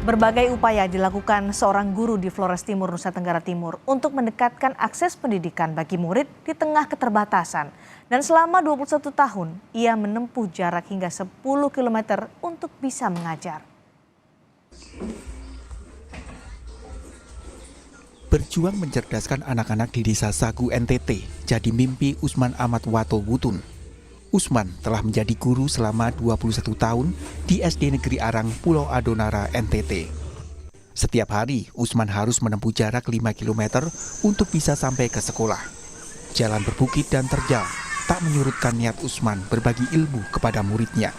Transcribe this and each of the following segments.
Berbagai upaya dilakukan seorang guru di Flores Timur, Nusa Tenggara Timur untuk mendekatkan akses pendidikan bagi murid di tengah keterbatasan. Dan selama 21 tahun, ia menempuh jarak hingga 10 km untuk bisa mengajar. Berjuang mencerdaskan anak-anak di Desa Sagu NTT jadi mimpi Usman Ahmad Wato Wutun. Usman telah menjadi guru selama 21 tahun di SD Negeri Arang, Pulau Adonara, NTT. Setiap hari, Usman harus menempuh jarak 5 km untuk bisa sampai ke sekolah. Jalan berbukit dan terjal tak menyurutkan niat Usman berbagi ilmu kepada muridnya.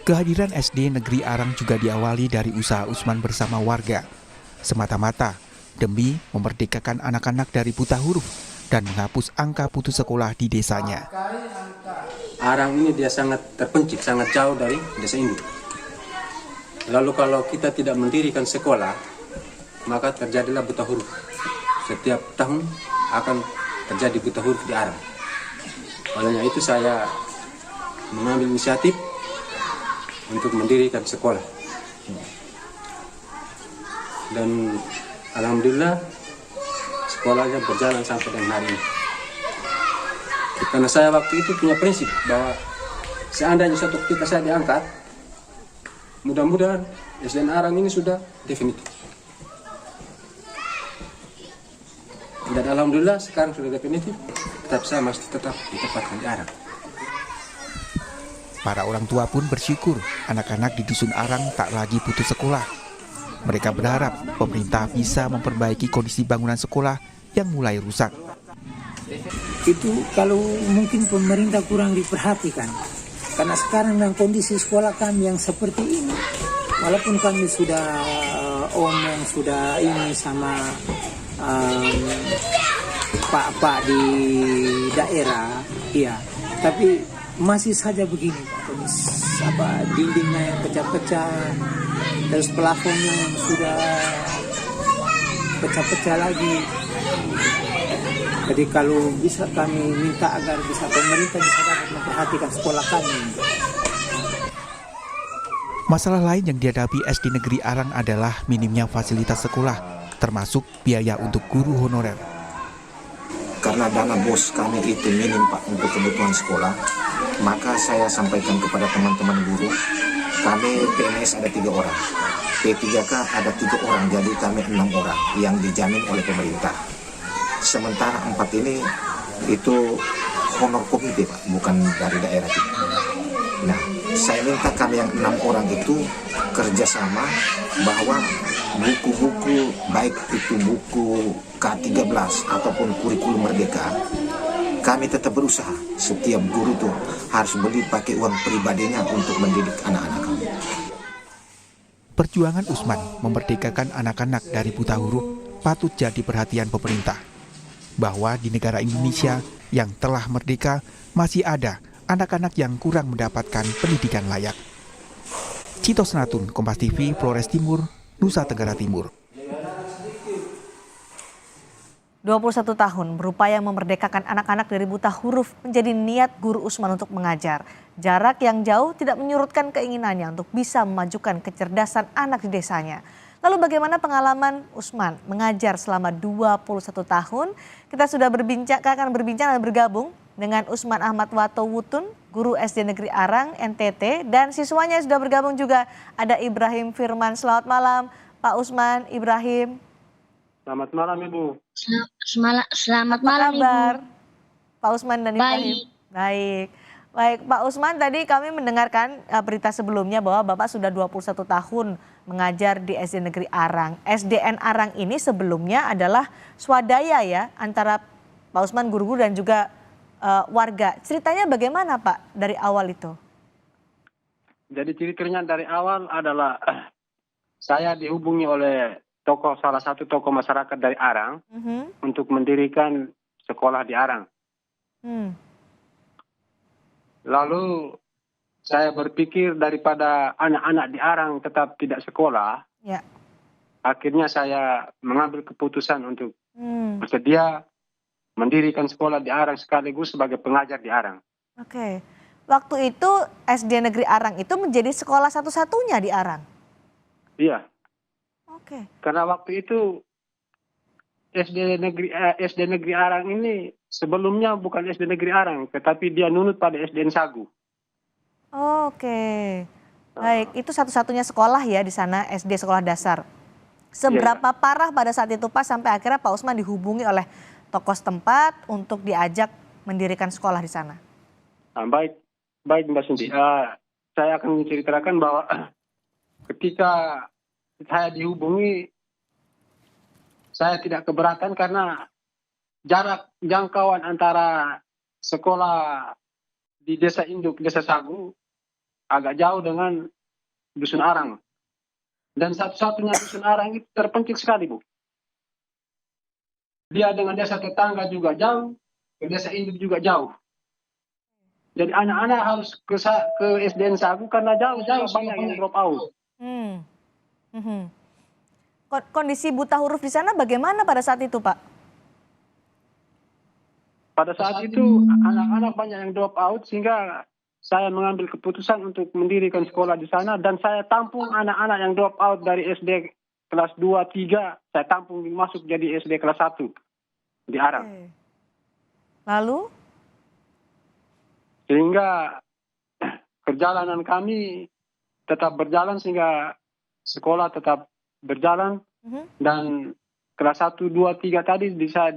Kehadiran SD Negeri Arang juga diawali dari usaha Usman bersama warga, semata-mata demi memerdekakan anak-anak dari buta huruf dan menghapus angka putus sekolah di desanya. Arang ini dia sangat terpencil, sangat jauh dari desa induk. Lalu kalau kita tidak mendirikan sekolah, maka terjadilah buta huruf. Setiap tahun akan terjadi buta huruf di Arang. Olehnya itu saya mengambil inisiatif untuk mendirikan sekolah. Dan alhamdulillah sekolahnya berjalan sampai dengan hari ini. Karena saya waktu itu punya prinsip bahwa seandainya suatu ketika saya diangkat, mudah-mudahan SDN Arang ini sudah definitif. Dan alhamdulillah sekarang sudah definitif, tetap saya masih tetap ditempatkan di Arang. Para orang tua pun bersyukur anak-anak di Dusun Arang tak lagi putus sekolah. Mereka berharap pemerintah bisa memperbaiki kondisi bangunan sekolah yang mulai rusak. Itu kalau mungkin pemerintah kurang diperhatikan. Karena sekarang dengan kondisi sekolah kami yang seperti ini, walaupun kami sudah omong, sudah ini sama pak-pak di daerah, ya, tapi masih saja begini, dindingnya yang pecah-pecah, terus plafonnya yang sudah pecah-pecah lagi. Jadi kalau bisa kami minta agar bisa pemerintah bisa dapat memperhatikan sekolah kami. Masalah lain yang dihadapi SD Negeri Arang adalah minimnya fasilitas sekolah, termasuk biaya untuk guru honorer. Karena dana bos kami itu minim Pak untuk kebutuhan sekolah, maka saya sampaikan kepada teman-teman guru, kami PNS ada 3 orang, P3K ada 3 orang, jadi kami 6 orang yang dijamin oleh pemerintah. Sementara 4 ini itu honor komite Pak, bukan dari daerah kita. Nah, saya minta kami yang 6 orang itu kerjasama bahwa buku-buku, baik itu buku K13 ataupun kurikulum Merdeka, kami tetap berusaha. Setiap guru tuh harus beli pakai uang pribadinya untuk mendidik anak-anak kami. Perjuangan Usman memerdekakan anak-anak dari buta huruf patut jadi perhatian pemerintah. Bahwa di negara Indonesia yang telah merdeka masih ada anak-anak yang kurang mendapatkan pendidikan layak. Cito Senatun, Kompas TV, Flores Timur, Nusa Tenggara Timur. 21 tahun berupaya memerdekakan anak-anak dari buta huruf menjadi niat guru Usman untuk mengajar. Jarak yang jauh tidak menyurutkan keinginannya untuk bisa memajukan kecerdasan anak di desanya. Lalu bagaimana pengalaman Usman mengajar selama 21 tahun? Kita sudah akan berbincang dan bergabung dengan Usman Ahmad Wato Wutun, guru SD Negeri Arang, NTT. Dan siswanya sudah bergabung juga ada Ibrahim Firman. Selamat malam Pak Usman, Ibrahim. Selamat malam Ibu. Selamat malam Ibu. Kabar Pak Usman dan Ibrahim? Baik Pak Usman, tadi kami mendengarkan berita sebelumnya bahwa Bapak sudah 21 tahun mengajar di SD Negeri Arang. SDN Arang ini sebelumnya adalah swadaya ya antara Pak Usman guru-guru dan juga warga. Ceritanya bagaimana Pak dari awal itu? Jadi ceritanya dari awal adalah saya dihubungi oleh salah satu tokoh masyarakat dari Arang untuk mendirikan sekolah di Arang. Lalu saya berpikir daripada anak-anak di Arang tetap tidak sekolah, akhirnya saya mengambil keputusan untuk bersedia mendirikan sekolah di Arang sekaligus sebagai pengajar di Arang. Oke. Waktu itu SD Negeri Arang itu menjadi sekolah satu-satunya di Arang? Iya, Oke. karena waktu itu SD Negeri Arang ini sebelumnya bukan SD Negeri Arang, tetapi dia nunut pada SDN Sagu. Oke. Baik, itu satu-satunya sekolah ya di sana, SD sekolah dasar. Seberapa parah pada saat itu Pak sampai akhirnya Pak Usman dihubungi oleh tokoh setempat untuk diajak mendirikan sekolah di sana? Nah, baik Mbak Cindy. Saya akan menceritakan bahwa ketika saya dihubungi, saya tidak keberatan karena jarak jangkauan antara sekolah di Desa Induk, Desa Sagu agak jauh dengan Dusun Arang. Dan satu-satunya Dusun Arang itu terpencil sekali, Bu. Dia dengan desa tetangga juga jauh, ke Desa Induk juga jauh. Jadi anak-anak harus ke SDN Sagu karena jauh-jauh banyak yang drop out. Hmm. Mhm. Kondisi buta huruf di sana bagaimana pada saat itu Pak? Pada saat itu anak-anak banyak yang drop out sehingga saya mengambil keputusan untuk mendirikan sekolah di sana dan saya tampung anak-anak yang drop out dari SD kelas 2, 3, saya tampung masuk jadi SD kelas 1 di Arang. Oke. Lalu? Sehingga perjalanan kami tetap berjalan sehingga sekolah tetap berjalan dan kelas 1, 2, 3 tadi bisa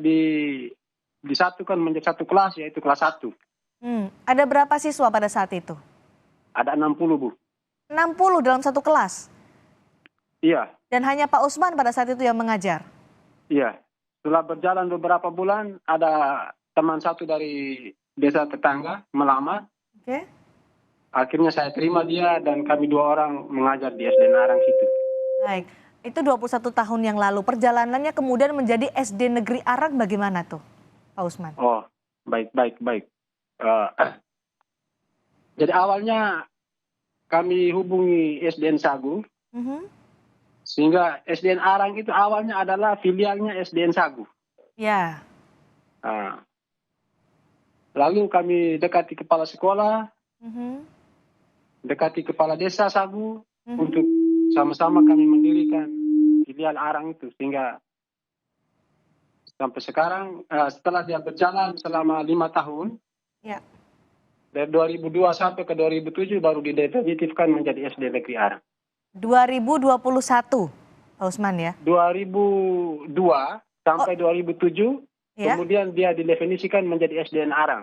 disatukan menjadi satu kelas yaitu kelas 1. Ada berapa siswa pada saat itu? Ada 60, Bu. 60 dalam satu kelas? Iya. Dan hanya Pak Usman pada saat itu yang mengajar? Iya. Setelah berjalan beberapa bulan ada teman satu dari desa tetangga melamar. Oke. Akhirnya saya terima dia dan kami 2 orang mengajar di SDN Arang situ. Baik, itu 21 tahun yang lalu. Perjalanannya kemudian menjadi SD Negeri Arang bagaimana tuh, Pak Usman? Oh, baik. Jadi awalnya kami hubungi SDN Sagu, sehingga SDN Arang itu awalnya adalah filialnya SDN Sagu. Ya. Lalu kami dekati kepala sekolah, dekati kepala desa Sagu untuk sama-sama kami mendirikan filial Arang itu sehingga sampai sekarang setelah dia berjalan selama 5 tahun, Ya. dari 2002 sampai ke 2007 baru didefinitifkan menjadi SD Negeri Arang. 2021, Pak Usman ya? 2002 sampai 2007, Ya. kemudian dia didefinisikan menjadi SDN Arang.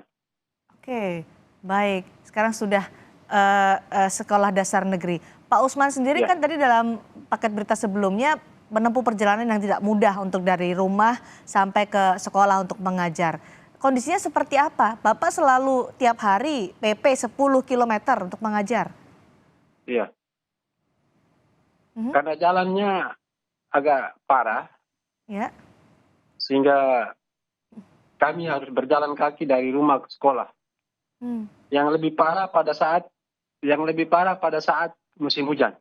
Oke, baik. Sekarang sudah sekolah dasar negeri. Pak Usman sendiri kan tadi dalam paket berita sebelumnya menempuh perjalanan yang tidak mudah untuk dari rumah sampai ke sekolah untuk mengajar. Kondisinya seperti apa? Bapak selalu tiap hari PP 10 km untuk mengajar? Iya. Karena jalannya agak parah, Ya. sehingga kami harus berjalan kaki dari rumah ke sekolah. Yang lebih parah pada saat musim hujan.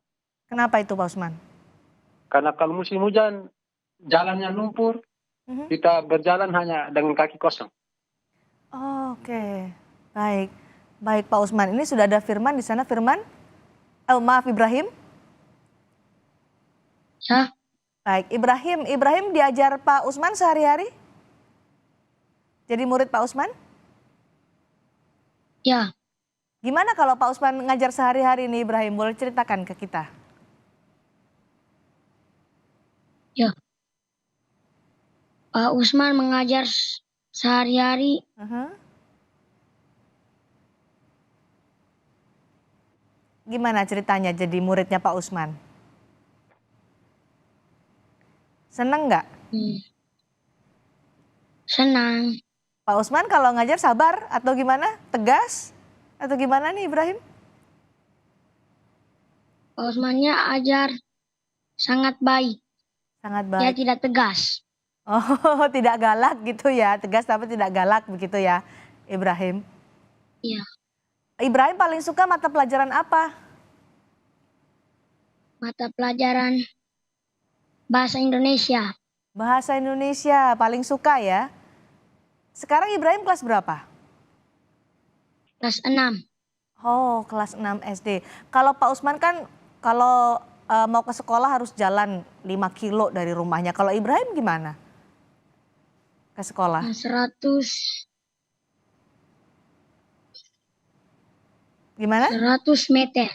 Kenapa itu Pak Usman? Karena kalau musim hujan jalannya lumpur, kita berjalan hanya dengan kaki kosong. Oke, baik. Baik Pak Usman, ini sudah ada Firman di sana. Firman? Maaf, Ibrahim? Ya, Baik, Ibrahim diajar Pak Usman sehari-hari? Jadi murid Pak Usman? ya. Gimana kalau Pak Usman ngajar sehari-hari nih Ibrahim? Boleh ceritakan ke kita? Ya. Pak Usman mengajar sehari-hari. Gimana ceritanya jadi muridnya Pak Usman? Seneng nggak? Senang. Pak Usman kalau ngajar sabar atau gimana? Tegas? Atau gimana nih Ibrahim? Pak Usmannya ajar sangat baik. Sangat Dia baik. tidak tegas. Oh, tidak galak gitu ya. Tegas tapi tidak galak begitu ya, Ibrahim. Iya. Ibrahim paling suka mata pelajaran apa? Mata pelajaran bahasa Indonesia. Bahasa Indonesia paling suka ya. Sekarang Ibrahim kelas berapa? Kelas 6. Oh, kelas 6 SD. Kalau Pak Usman kan kalau mau ke sekolah harus jalan 5 kilo dari rumahnya. Kalau Ibrahim gimana? Ke sekolah? 100 Gimana? 100 meter.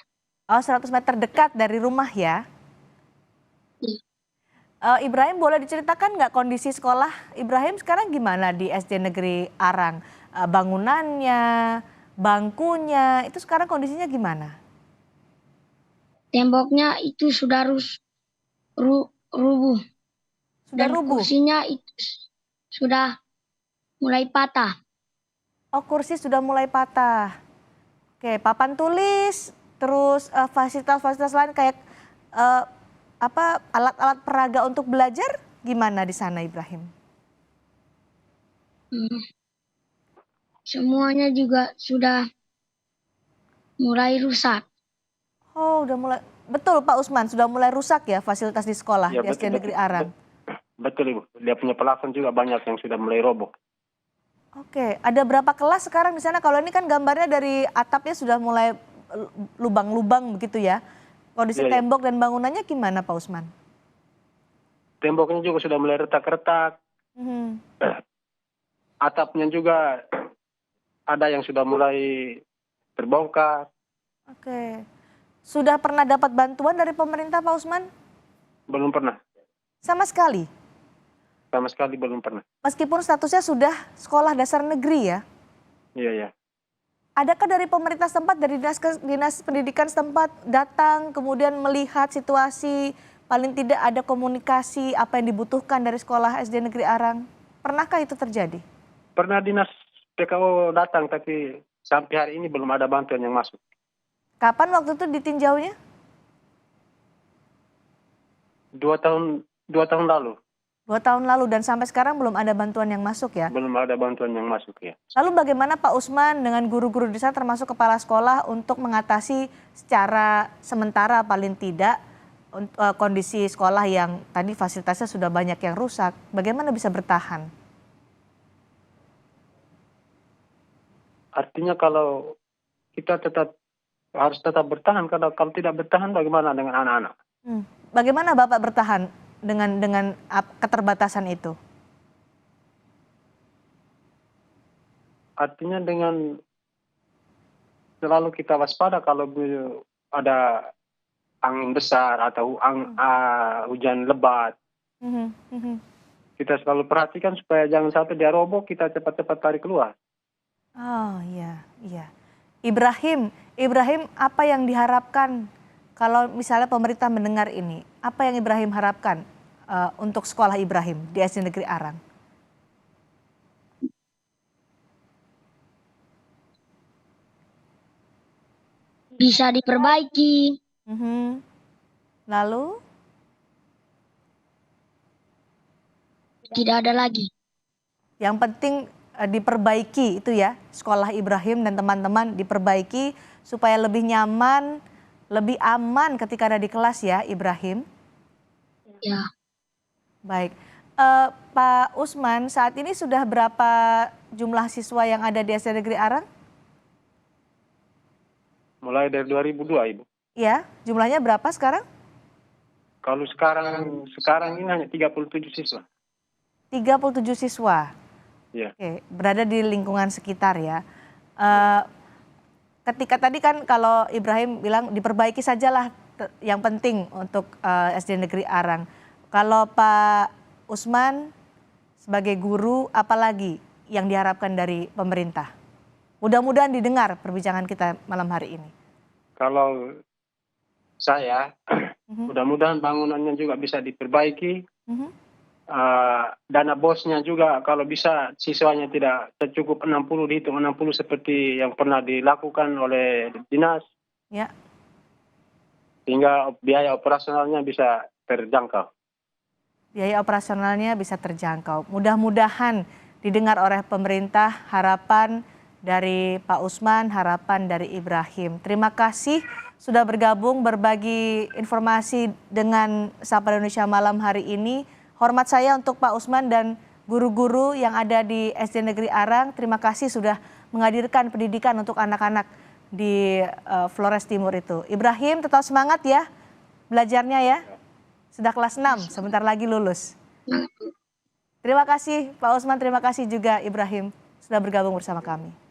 Oh, 100 meter dekat dari rumah ya. Iya. Ibrahim, boleh diceritakan nggak kondisi sekolah Ibrahim sekarang gimana di SD Negeri Arang? Bangunannya, bangkunya, itu sekarang kondisinya gimana? Temboknya itu sudah rubuh Sudah dan rubuh? kursinya itu sudah mulai patah. Oh, kursi sudah mulai patah. Oke, papan tulis, terus fasilitas-fasilitas lain kayak eh, alat-alat peraga untuk belajar gimana di sana, Ibrahim? Hmm, Semuanya juga sudah mulai rusak. Oh, udah mulai. Betul Pak Usman, sudah mulai rusak ya fasilitas di sekolah Ya di SD Negeri Arang. betul Ibu. Dia punya pelafon juga banyak yang sudah mulai roboh. Oke, ada berapa kelas sekarang di sana? Kalau ini kan gambarnya dari atapnya sudah mulai lubang-lubang begitu ya. Kondisi Iya, iya. tembok dan bangunannya gimana Pak Usman? Temboknya juga sudah mulai retak-retak. Mhm. Atapnya juga ada yang sudah mulai terbongkar. Oke. Sudah pernah dapat bantuan dari pemerintah Pak Usman? Belum pernah. Sama sekali. Sama sekali belum pernah. Meskipun statusnya sudah sekolah dasar negeri ya. Iya, iya. Adakah dari pemerintah setempat, dari dinas pendidikan setempat datang kemudian melihat situasi, paling tidak ada komunikasi apa yang dibutuhkan dari sekolah SD Negeri Arang? Pernahkah itu terjadi? Pernah dinas PKO datang tapi sampai hari ini belum ada bantuan yang masuk. Kapan waktu itu ditinjaunya? 2 tahun lalu 2 tahun lalu dan sampai sekarang belum ada bantuan yang masuk ya. belum ada bantuan yang masuk ya. Lalu bagaimana Pak Usman dengan guru-guru di sana termasuk kepala sekolah untuk mengatasi secara sementara paling tidak kondisi sekolah yang tadi fasilitasnya sudah banyak yang rusak. Bagaimana bisa bertahan? Artinya kalau kita harus tetap bertahan, kalau tidak bertahan bagaimana dengan anak-anak? Bagaimana Bapak bertahan dengan keterbatasan itu? Artinya dengan selalu kita waspada kalau ada angin besar atau hujan lebat. Mhm, mhm. Kita selalu perhatikan supaya jangan sampai dia roboh, kita cepat-cepat tarik keluar. Oh iya, iya. Ibrahim apa yang diharapkan kalau misalnya pemerintah mendengar ini? Apa yang Ibrahim harapkan untuk sekolah Ibrahim di SD Negeri Arang? Bisa diperbaiki. Mhm. Lalu? Tidak ada lagi. Yang penting diperbaiki itu ya, sekolah Ibrahim dan teman-teman diperbaiki supaya lebih nyaman, lebih aman ketika ada di kelas ya Ibrahim. Ya, Baik, Pak Usman saat ini sudah berapa jumlah siswa yang ada di SD Negeri Arang? Mulai dari 2002 Ibu. Ya, jumlahnya berapa sekarang? Kalau sekarang ini hanya 37 siswa. 37 siswa. Ya. Oke, berada di lingkungan sekitar ya. Ketika tadi kan kalau Ibrahim bilang diperbaiki sajalah yang penting untuk SD Negeri Arang. Kalau Pak Usman sebagai guru apalagi yang diharapkan dari pemerintah? Mudah-mudahan didengar perbincangan kita malam hari ini. Kalau saya, mudah-mudahan bangunannya juga bisa diperbaiki. Dana bosnya juga kalau bisa siswanya tidak cukup 60, dihitung 60 seperti yang pernah dilakukan oleh dinas. Ya. Sehingga biaya operasionalnya bisa terjangkau. Biaya operasionalnya bisa terjangkau. Mudah-mudahan didengar oleh pemerintah, harapan dari Pak Usman, harapan dari Ibrahim. Terima kasih sudah bergabung berbagi informasi dengan Sapa Indonesia malam hari ini. Hormat saya untuk Pak Usman dan guru-guru yang ada di SD Negeri Arang. Terima kasih sudah menghadirkan pendidikan untuk anak-anak di Flores Timur itu. Ibrahim tetap semangat ya. belajarnya ya. Sudah kelas 6, sebentar lagi lulus. Terima kasih Pak Usman, terima kasih juga Ibrahim sudah bergabung bersama kami.